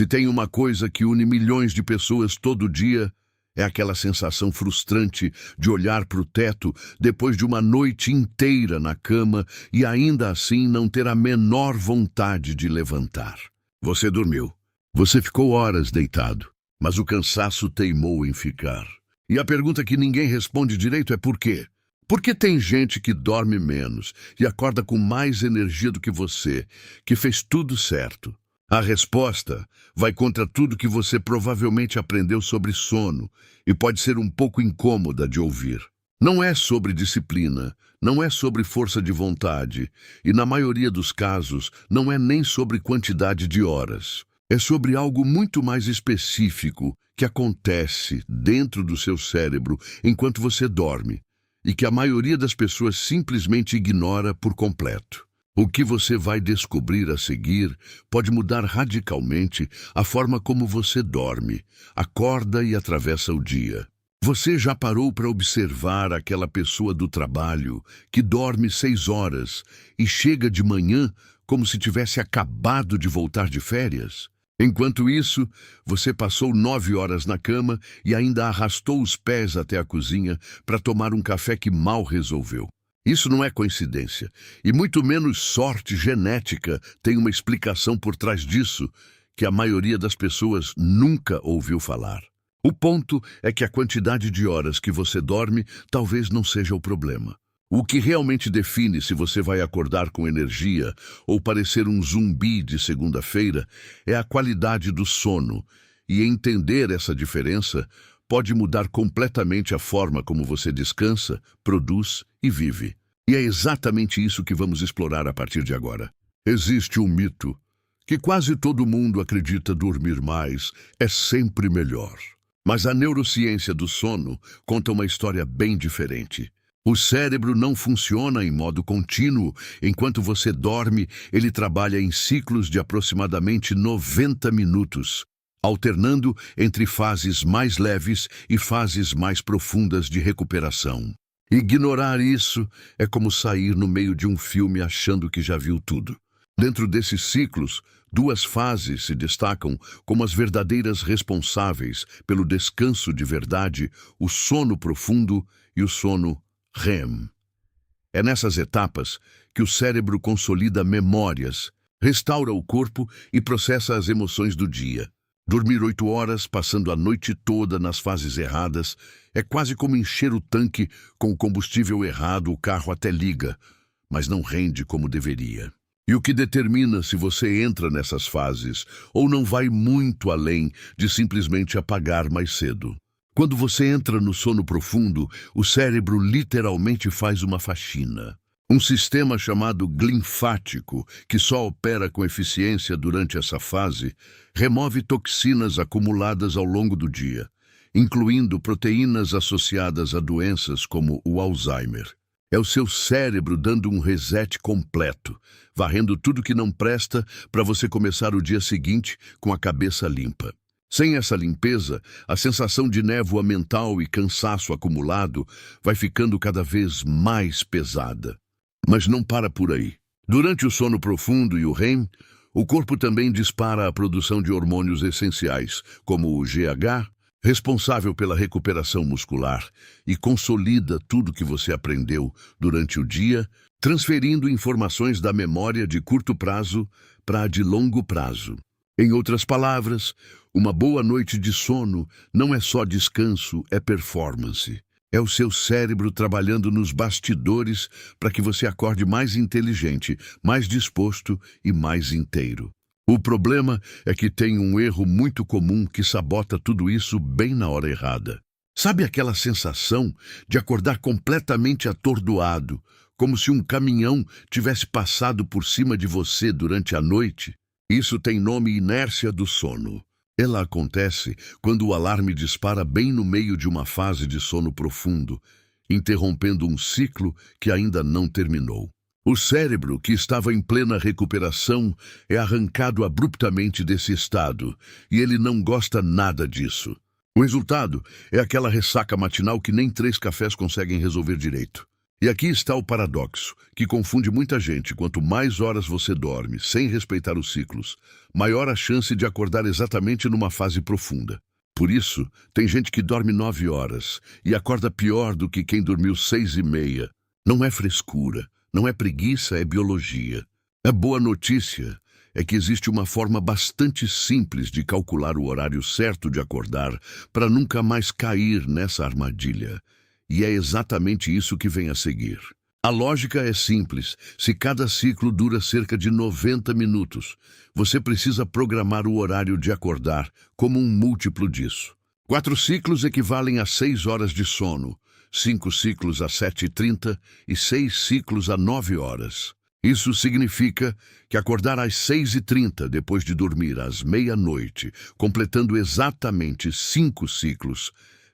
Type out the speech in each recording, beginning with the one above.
Se tem uma coisa que une milhões de pessoas todo dia, é aquela sensação frustrante de olhar para o teto depois de uma noite inteira na cama e ainda assim não ter a menor vontade de levantar. Você dormiu. Você ficou horas deitado, mas o cansaço teimou em ficar. E a pergunta que ninguém responde direito é por quê? Por que tem gente que dorme menos e acorda com mais energia do que você, que fez tudo certo? A resposta vai contra tudo que você provavelmente aprendeu sobre sono e pode ser um pouco incômoda de ouvir. Não é sobre disciplina, não é sobre força de vontade e, na maioria dos casos, não é nem sobre quantidade de horas. É sobre algo muito mais específico que acontece dentro do seu cérebro enquanto você dorme e que a maioria das pessoas simplesmente ignora por completo. O que você vai descobrir a seguir pode mudar radicalmente a forma como você dorme, acorda e atravessa o dia. Você já parou para observar aquela pessoa do trabalho que dorme 6 horas e chega de manhã como se tivesse acabado de voltar de férias? Enquanto isso, você passou 9 horas na cama e ainda arrastou os pés até a cozinha para tomar um café que mal resolveu. Isso não é coincidência, e muito menos sorte genética tem uma explicação por trás disso que a maioria das pessoas nunca ouviu falar. O ponto é que a quantidade de horas que você dorme talvez não seja o problema. O que realmente define se você vai acordar com energia ou parecer um zumbi de segunda-feira é a qualidade do sono, e entender essa diferença pode mudar completamente a forma como você descansa, produz e vive. E é exatamente isso que vamos explorar a partir de agora. Existe um mito que quase todo mundo acredita dormir mais é sempre melhor. Mas a neurociência do sono conta uma história bem diferente. O cérebro não funciona em modo contínuo. Enquanto você dorme, ele trabalha em ciclos de aproximadamente 90 minutos, alternando entre fases mais leves e fases mais profundas de recuperação. Ignorar isso é como sair no meio de um filme achando que já viu tudo. Dentro desses ciclos, 2 fases se destacam como as verdadeiras responsáveis pelo descanso de verdade: o sono profundo e o sono REM. É nessas etapas que o cérebro consolida memórias, restaura o corpo e processa as emoções do dia. Dormir 8 horas, passando a noite toda nas fases erradas, é quase como encher o tanque com o combustível errado. O carro até liga, mas não rende como deveria. E o que determina se você entra nessas fases ou não vai muito além de simplesmente apagar mais cedo. Quando você entra no sono profundo, o cérebro literalmente faz uma faxina. Um sistema chamado linfático, que só opera com eficiência durante essa fase, remove toxinas acumuladas ao longo do dia, incluindo proteínas associadas a doenças como o Alzheimer. É o seu cérebro dando um reset completo, varrendo tudo que não presta para você começar o dia seguinte com a cabeça limpa. Sem essa limpeza, a sensação de névoa mental e cansaço acumulado vai ficando cada vez mais pesada. Mas não para por aí. Durante o sono profundo e o REM, o corpo também dispara a produção de hormônios essenciais, como o GH, responsável pela recuperação muscular, e consolida tudo que você aprendeu durante o dia, transferindo informações da memória de curto prazo para a de longo prazo. Em outras palavras, uma boa noite de sono não é só descanso, é performance. É o seu cérebro trabalhando nos bastidores para que você acorde mais inteligente, mais disposto e mais inteiro. O problema é que tem um erro muito comum que sabota tudo isso bem na hora errada. Sabe aquela sensação de acordar completamente atordoado, como se um caminhão tivesse passado por cima de você durante a noite? Isso tem nome: inércia do sono. Ela acontece quando o alarme dispara bem no meio de uma fase de sono profundo, interrompendo um ciclo que ainda não terminou. O cérebro, que estava em plena recuperação, é arrancado abruptamente desse estado, e ele não gosta nada disso. O resultado é aquela ressaca matinal que nem 3 cafés conseguem resolver direito. E aqui está o paradoxo, que confunde muita gente. Quanto mais horas você dorme, sem respeitar os ciclos, maior a chance de acordar exatamente numa fase profunda. Por isso, tem gente que dorme 9 horas e acorda pior do que quem dormiu 6h30. Não é frescura, não é preguiça, é biologia. A boa notícia é que existe uma forma bastante simples de calcular o horário certo de acordar para nunca mais cair nessa armadilha. E é exatamente isso que vem a seguir. A lógica é simples. Se cada ciclo dura cerca de 90 minutos, você precisa programar o horário de acordar como um múltiplo disso. 4 ciclos equivalem a 6 horas de sono, 5 ciclos a 7h30 e 6 ciclos a 9 horas. Isso significa que acordar às 6h30 depois de dormir às meia-noite, completando exatamente 5 ciclos,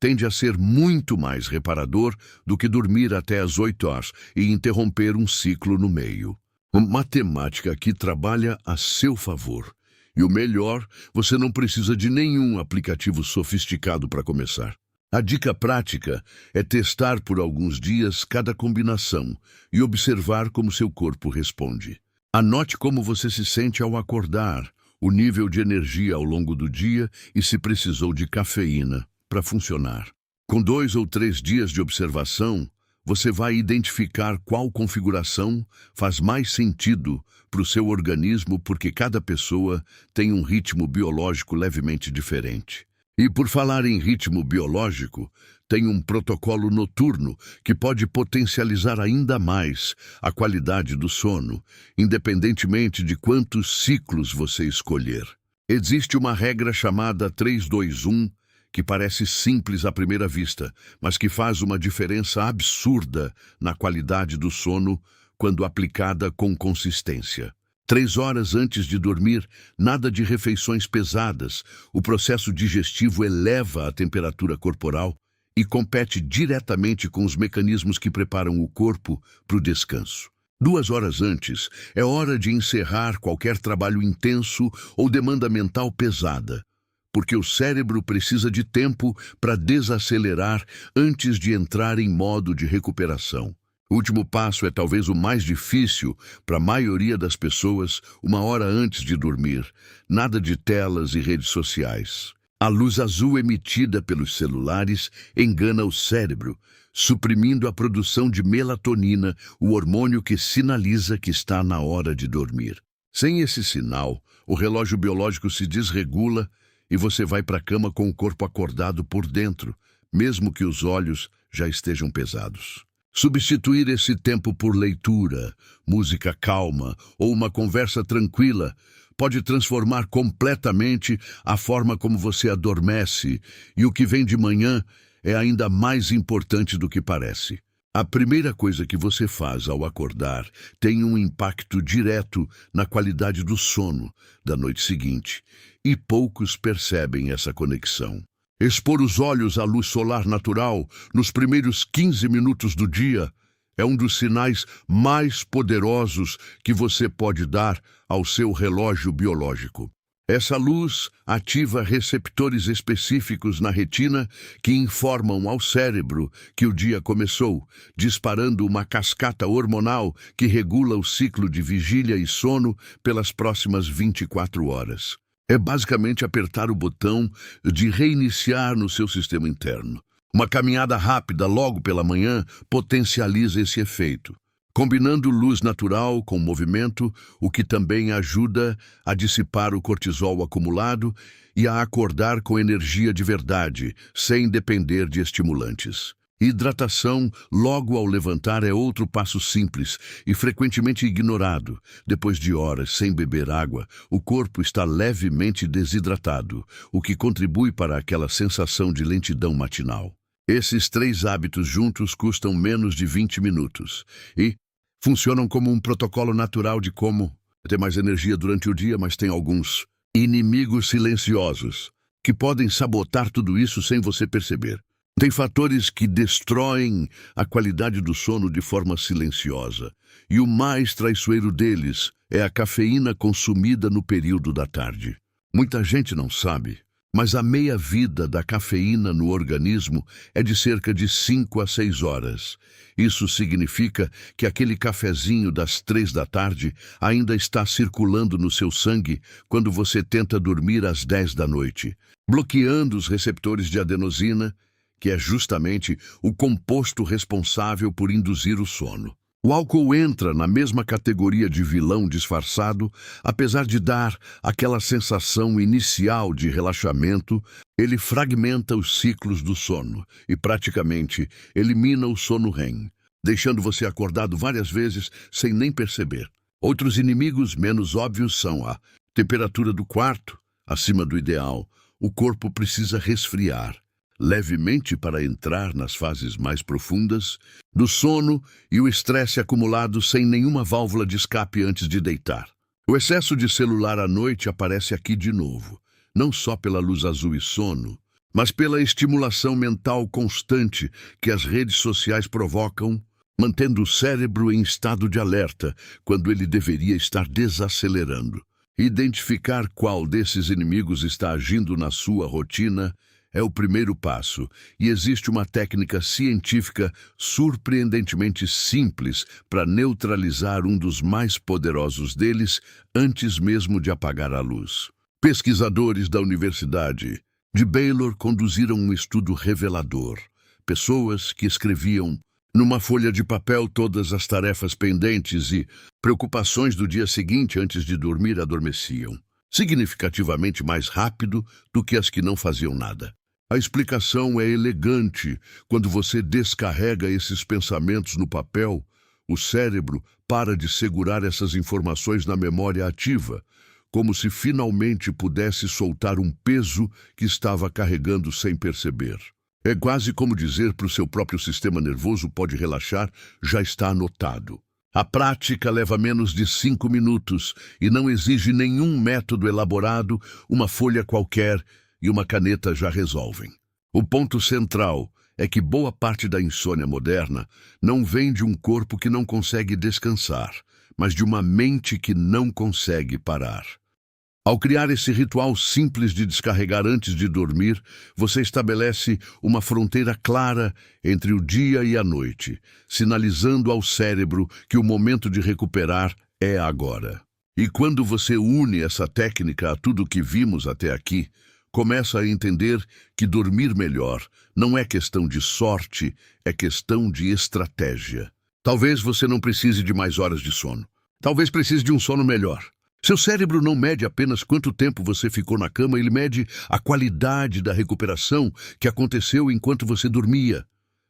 tende a ser muito mais reparador do que dormir até às 8 horas e interromper um ciclo no meio. A matemática aqui trabalha a seu favor. E o melhor, você não precisa de nenhum aplicativo sofisticado para começar. A dica prática é testar por alguns dias cada combinação e observar como seu corpo responde. Anote como você se sente ao acordar, o nível de energia ao longo do dia e se precisou de cafeína para funcionar. Com 2 ou 3 dias de observação, você vai identificar qual configuração faz mais sentido para o seu organismo, porque cada pessoa tem um ritmo biológico levemente diferente. E por falar em ritmo biológico, tem um protocolo noturno que pode potencializar ainda mais a qualidade do sono, independentemente de quantos ciclos você escolher. Existe uma regra chamada 3-2-1, que parece simples à primeira vista, mas que faz uma diferença absurda na qualidade do sono quando aplicada com consistência. 3 horas antes de dormir, nada de refeições pesadas. O processo digestivo eleva a temperatura corporal e compete diretamente com os mecanismos que preparam o corpo para o descanso. 2 horas antes, é hora de encerrar qualquer trabalho intenso ou demanda mental pesada, porque o cérebro precisa de tempo para desacelerar antes de entrar em modo de recuperação. O último passo é talvez o mais difícil para a maioria das pessoas, 1 hora antes de dormir. Nada de telas e redes sociais. A luz azul emitida pelos celulares engana o cérebro, suprimindo a produção de melatonina, o hormônio que sinaliza que está na hora de dormir. Sem esse sinal, o relógio biológico se desregula e você vai para a cama com o corpo acordado por dentro, mesmo que os olhos já estejam pesados. Substituir esse tempo por leitura, música calma ou uma conversa tranquila pode transformar completamente a forma como você adormece, e o que vem de manhã é ainda mais importante do que parece. A primeira coisa que você faz ao acordar tem um impacto direto na qualidade do sono da noite seguinte, e poucos percebem essa conexão. Expor os olhos à luz solar natural nos primeiros 15 minutos do dia é um dos sinais mais poderosos que você pode dar ao seu relógio biológico. Essa luz ativa receptores específicos na retina que informam ao cérebro que o dia começou, disparando uma cascata hormonal que regula o ciclo de vigília e sono pelas próximas 24 horas. É basicamente apertar o botão de reiniciar no seu sistema interno. Uma caminhada rápida logo pela manhã potencializa esse efeito, combinando luz natural com movimento, o que também ajuda a dissipar o cortisol acumulado e a acordar com energia de verdade, sem depender de estimulantes. Hidratação logo ao levantar é outro passo simples e frequentemente ignorado. Depois de horas sem beber água, o corpo está levemente desidratado, o que contribui para aquela sensação de lentidão matinal. Esses 3 hábitos juntos custam menos de 20 minutos e funcionam como um protocolo natural de como ter mais energia durante o dia, mas tem alguns inimigos silenciosos que podem sabotar tudo isso sem você perceber. Tem fatores que destroem a qualidade do sono de forma silenciosa, e o mais traiçoeiro deles é a cafeína consumida no período da tarde. Muita gente não sabe, Mas a meia-vida da cafeína no organismo é de cerca de 5 a 6 horas. Isso significa que aquele cafezinho das 3 da tarde ainda está circulando no seu sangue quando você tenta dormir às 10 da noite, bloqueando os receptores de adenosina, que é justamente o composto responsável por induzir o sono. O álcool entra na mesma categoria de vilão disfarçado, apesar de dar aquela sensação inicial de relaxamento. Ele fragmenta os ciclos do sono e praticamente elimina o sono REM, deixando você acordado várias vezes sem nem perceber. Outros inimigos menos óbvios são a temperatura do quarto, acima do ideal. O corpo precisa resfriar levemente para entrar nas fases mais profundas do sono e o estresse acumulado sem nenhuma válvula de escape antes de deitar. O excesso de celular à noite aparece aqui de novo, não só pela luz azul e sono, mas pela estimulação mental constante que as redes sociais provocam, mantendo o cérebro em estado de alerta quando ele deveria estar desacelerando. Identificar qual desses inimigos está agindo na sua rotina é o primeiro passo, e existe uma técnica científica surpreendentemente simples para neutralizar um dos mais poderosos deles antes mesmo de apagar a luz. Pesquisadores da Universidade de Baylor conduziram um estudo revelador. Pessoas que escreviam numa folha de papel todas as tarefas pendentes e preocupações do dia seguinte antes de dormir adormeciam, significativamente mais rápido do que as que não faziam nada. A explicação é elegante. Quando você descarrega esses pensamentos no papel, o cérebro para de segurar essas informações na memória ativa, como se finalmente pudesse soltar um peso que estava carregando sem perceber. É quase como dizer para o seu próprio sistema nervoso: pode relaxar, já está anotado. A prática leva menos de 5 minutos e não exige nenhum método elaborado. Uma folha qualquer e uma caneta já resolvem. O ponto central é que boa parte da insônia moderna não vem de um corpo que não consegue descansar, mas de uma mente que não consegue parar. Ao criar esse ritual simples de descarregar antes de dormir, você estabelece uma fronteira clara entre o dia e a noite, sinalizando ao cérebro que o momento de recuperar é agora. E quando você une essa técnica a tudo o que vimos até aqui, começa a entender que dormir melhor não é questão de sorte, é questão de estratégia. Talvez você não precise de mais horas de sono. Talvez precise de um sono melhor. Seu cérebro não mede apenas quanto tempo você ficou na cama, ele mede a qualidade da recuperação que aconteceu enquanto você dormia.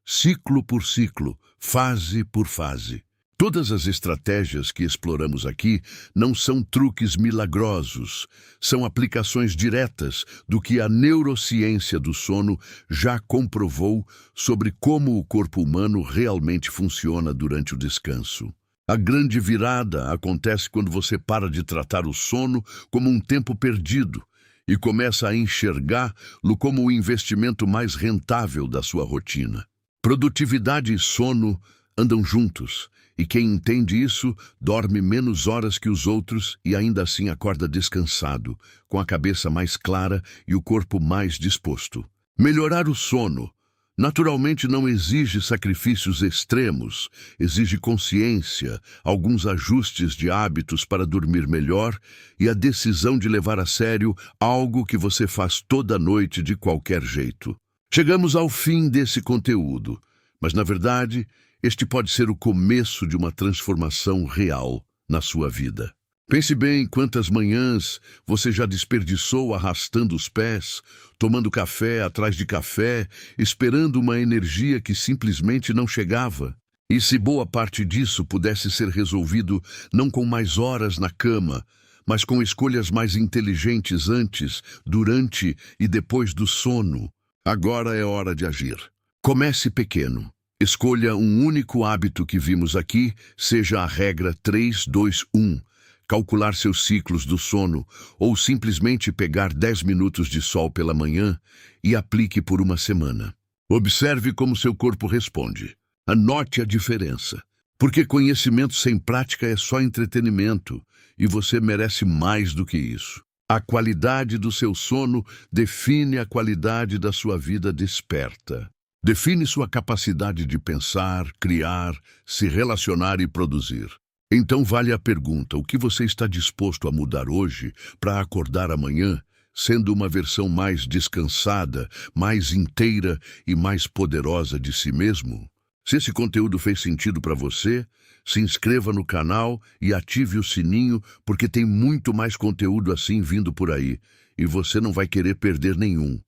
Ciclo por ciclo, fase por fase. Todas as estratégias que exploramos aqui não são truques milagrosos, são aplicações diretas do que a neurociência do sono já comprovou sobre como o corpo humano realmente funciona durante o descanso. A grande virada acontece quando você para de tratar o sono como um tempo perdido e começa a enxergá-lo como o investimento mais rentável da sua rotina. Produtividade e sono andam juntos, e quem entende isso dorme menos horas que os outros e ainda assim acorda descansado, com a cabeça mais clara e o corpo mais disposto. Melhorar o sono naturalmente não exige sacrifícios extremos, exige consciência, alguns ajustes de hábitos para dormir melhor e a decisão de levar a sério algo que você faz toda noite de qualquer jeito. Chegamos ao fim desse conteúdo, mas na verdade, este pode ser o começo de uma transformação real na sua vida. Pense bem quantas manhãs você já desperdiçou arrastando os pés, tomando café atrás de café, esperando uma energia que simplesmente não chegava. E se boa parte disso pudesse ser resolvido não com mais horas na cama, mas com escolhas mais inteligentes antes, durante e depois do sono. Agora é hora de agir. Comece pequeno. Escolha um único hábito que vimos aqui, seja a regra 3-2-1. Calcular seus ciclos do sono ou simplesmente pegar 10 minutos de sol pela manhã e aplique por uma semana. Observe como seu corpo responde. Anote a diferença, porque conhecimento sem prática é só entretenimento e você merece mais do que isso. A qualidade do seu sono define a qualidade da sua vida desperta. Define sua capacidade de pensar, criar, se relacionar e produzir. Então vale a pergunta: o que você está disposto a mudar hoje para acordar amanhã sendo uma versão mais descansada, mais inteira e mais poderosa de si mesmo? Se esse conteúdo fez sentido para você, se inscreva no canal e ative o sininho, porque tem muito mais conteúdo assim vindo por aí, e você não vai querer perder nenhum.